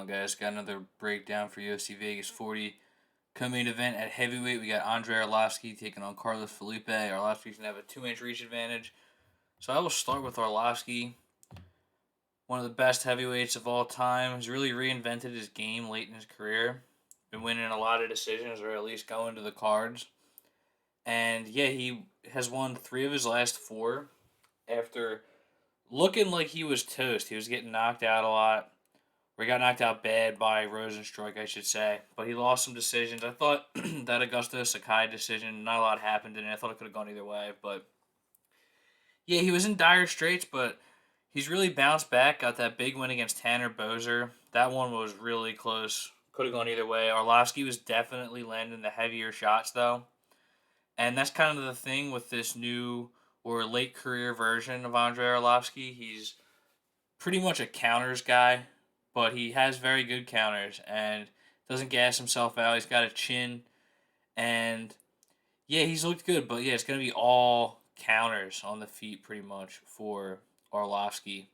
Guys, got another breakdown for UFC Vegas 40 co-main event at heavyweight. We got Andrei Arlovski taking on Carlos Felipe. Arlovski's gonna have a 2-inch reach advantage. So I will start with Arlovski, one of the best heavyweights of all time. He's really reinvented his game late in his career. Been winning a lot of decisions, or at least going to the cards. And yeah, he has won 3 of his last 4 after looking like he was toast. He was getting knocked out a lot. Or he got knocked out bad by Rosenstruck, I should say. But he lost some decisions. I thought that Augusto Sakai decision, not a lot happened in it. I thought it could have gone either way. But yeah, he was in dire straits, but he's really bounced back. Got that big win against Tanner Bozer. That one was really close. Could have gone either way. Arlovski was definitely landing the heavier shots, though. And that's kind of the thing with this new or late career version of Andrei Arlovski. He's pretty much a counters guy, but he has very good counters and doesn't gas himself out. He's got a chin, and yeah, he's looked good. But yeah, it's gonna be all counters on the feet pretty much for Arlovski.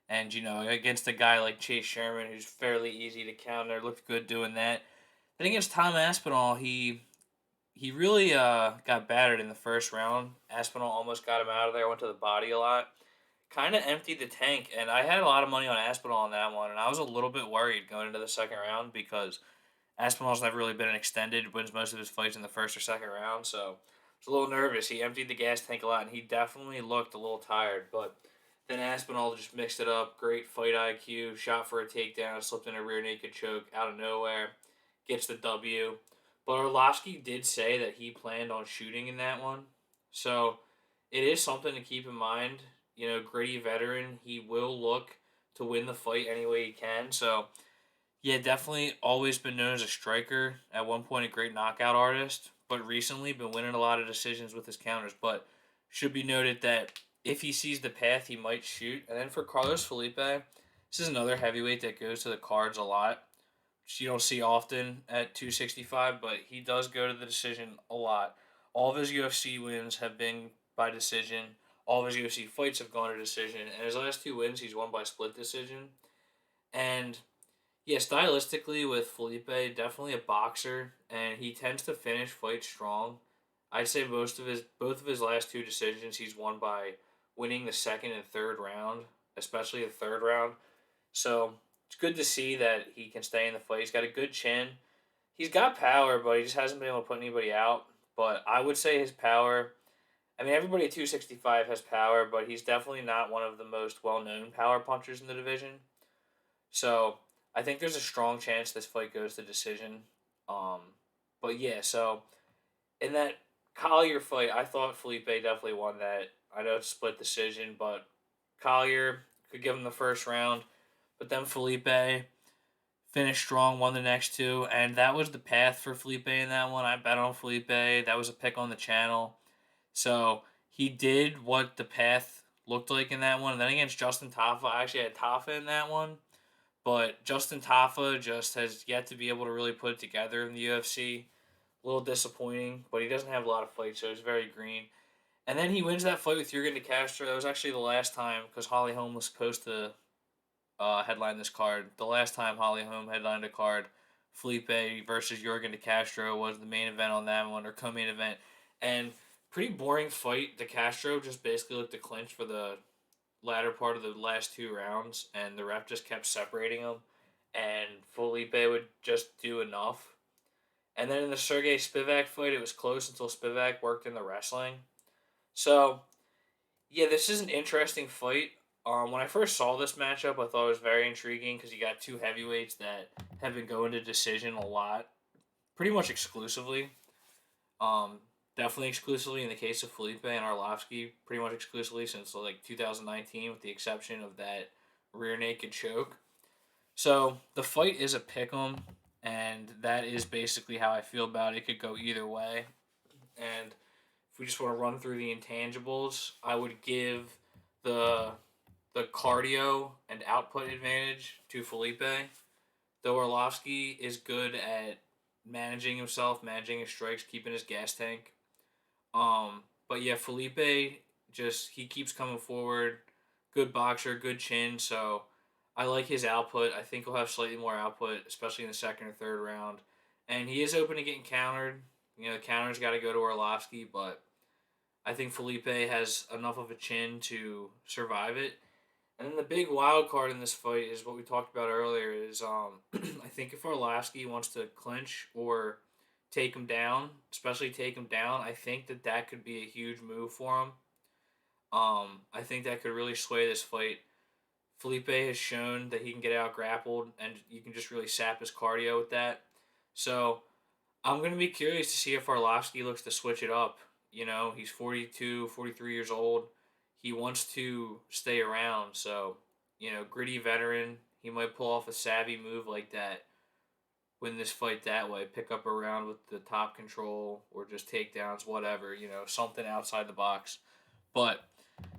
And against a guy like Chase Sherman, who's fairly easy to counter, looked good doing that. Then against Tom Aspinall, he really got battered in the first round. Aspinall almost got him out of there. Went to the body a lot, kind of emptied the tank, and I had a lot of money on Aspinall on that one, and I was a little bit worried going into the second round because Aspinall's never really been an extended, wins most of his fights in the first or second round, so I was a little nervous. He emptied the gas tank a lot, and he definitely looked a little tired, but then Aspinall just mixed it up. Great fight IQ, shot for a takedown, slipped in a rear naked choke out of nowhere, gets the W. But Arlovski did say that he planned on shooting in that one, so it is something to keep in mind. Gritty veteran. He will look to win the fight any way he can. So, yeah, definitely always been known as a striker. At one point, a great knockout artist, but recently been winning a lot of decisions with his counters. But should be noted that if he sees the path, he might shoot. And then for Carlos Felipe, this is another heavyweight that goes to the cards a lot, which you don't see often at 265, but he does go to the decision a lot. All of his UFC wins have been by decision. All of his UFC fights have gone to decision, and his last 2 wins he's won by split decision. And yeah, stylistically with Felipe, definitely a boxer, and he tends to finish fights strong. I'd say both of his last 2 decisions he's won by winning the second and third round, especially the third round. So it's good to see that he can stay in the fight. He's got a good chin. He's got power, but he just hasn't been able to put anybody out. But I would say his power. I mean, everybody at 265 has power, but he's definitely not one of the most well known power punchers in the division. So I think there's a strong chance this fight goes to decision. Um, but yeah, so in that Collier fight, I thought Felipe definitely won that. I know it's split decision, but Collier could give him the first round. But then Felipe finished strong, won the next 2, and that was the path for Felipe in that one. I bet on Felipe. That was a pick on the channel. So he did what the path looked like in that one. And then against Justin Tafa, I actually had Tafa in that one. But Justin Tafa just has yet to be able to really put it together in the UFC. A little disappointing, but he doesn't have a lot of fights, so he's very green. And then he wins that fight with Jurgen De Castro. That was actually the last time, because Holly Holm was supposed to headline this card. The last time Holly Holm headlined a card, Felipe versus Jurgen De Castro was the main event on that one, or co-main event. And pretty boring fight. De Castro just basically looked to clinch for the latter part of the last 2 rounds, and the ref just kept separating them, and Felipe would just do enough. And then in the Sergey Spivak fight, it was close until Spivak worked in the wrestling. So, yeah, this is an interesting fight. When I first saw this matchup, I thought it was very intriguing because you got 2 heavyweights that have been going to decision a lot, pretty much exclusively. Um, Definitely exclusively in the case of Felipe and Arlovski, pretty much exclusively since like 2019, with the exception of that rear naked choke. So the fight is a pick 'em, and that is basically how I feel about it. It could go either way. And if we just want to run through the intangibles, I would give the the cardio and output advantage to Felipe. Though Arlovski is good at managing himself, managing his strikes, keeping his gas tank. But yeah, Felipe just he keeps coming forward. Good boxer, good chin. So I like his output. I think he'll have slightly more output, especially in the second or third round. And he is open to getting countered. The counter's got to go to Arlovski, but I think Felipe has enough of a chin to survive it. And then the big wild card in this fight is what we talked about earlier. Is I think if Arlovski wants to clinch or take him down, especially take him down, I think that could be a huge move for him. I think that could really sway this fight. Felipe has shown that he can get out grappled, and you can just really sap his cardio with that. So I'm going to be curious to see if Arlovski looks to switch it up. He's 42, 43 years old. He wants to stay around. So, gritty veteran. He might pull off a savvy move like that, win this fight that way, pick up a round with the top control or just takedowns, whatever, something outside the box. But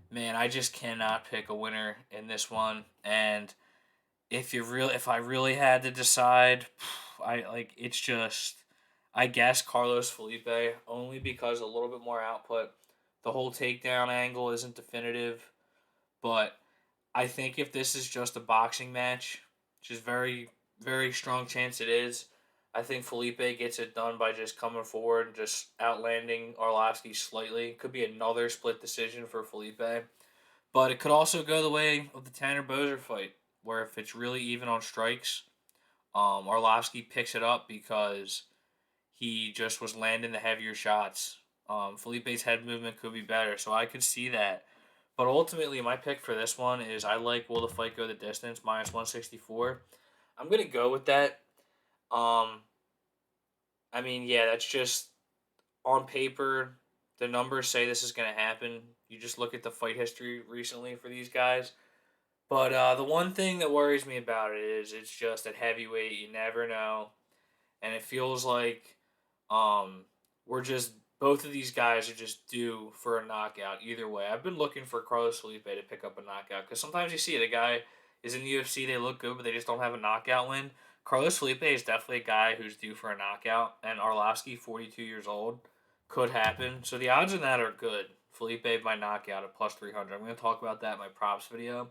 man, I just cannot pick a winner in this one. And if I really had to decide, it's just I guess Carlos Felipe, only because a little bit more output. The whole takedown angle isn't definitive, but I think if this is just a boxing match, which is very, very strong chance it is, I think Felipe gets it done by just coming forward and just outlanding Arlovski slightly. Could be another split decision for Felipe. But it could also go the way of the Tanner Boser fight, where if it's really even on strikes, Arlovski picks it up because he just was landing the heavier shots. Felipe's head movement could be better, so I could see that. But ultimately, my pick for this one is I like will the fight go the distance minus 164. I'm gonna go with that. Um, I mean, yeah, that's just on paper. The numbers say this is gonna happen. You just look at the fight history recently for these guys. But the one thing that worries me about it is it's just at heavyweight. You never know, and it feels like um, we're just both of these guys are just due for a knockout either way. I've been looking for Carlos Felipe to pick up a knockout because sometimes you see it. A guy is in the UFC, they look good, but they just don't have a knockout win. Carlos Felipe is definitely a guy who's due for a knockout, and Arlovski, 42 years old, could happen. So the odds on that are good. Felipe by knockout at plus 300. I'm going to talk about that in my props video.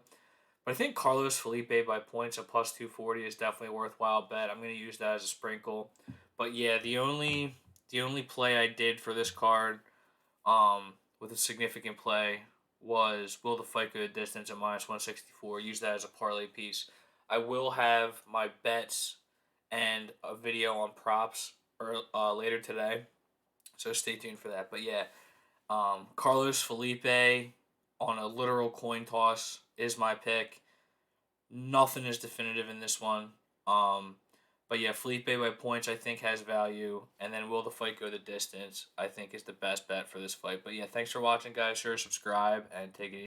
But I think Carlos Felipe by points at plus 240 is definitely a worthwhile bet. I'm going to use that as a sprinkle. But yeah, the only play I did for this card, with a significant play, was will the fight go the distance at minus 164. Use that as a parlay piece. I will have my bets and a video on props later today, so stay tuned for that. But yeah, Carlos Felipe on a literal coin toss is my pick. Nothing is definitive in this one. Um, but yeah, Felipe by points I think has value, and then will the fight go the distance? I think is the best bet for this fight. But yeah, thanks for watching, guys. Sure, subscribe and take it easy.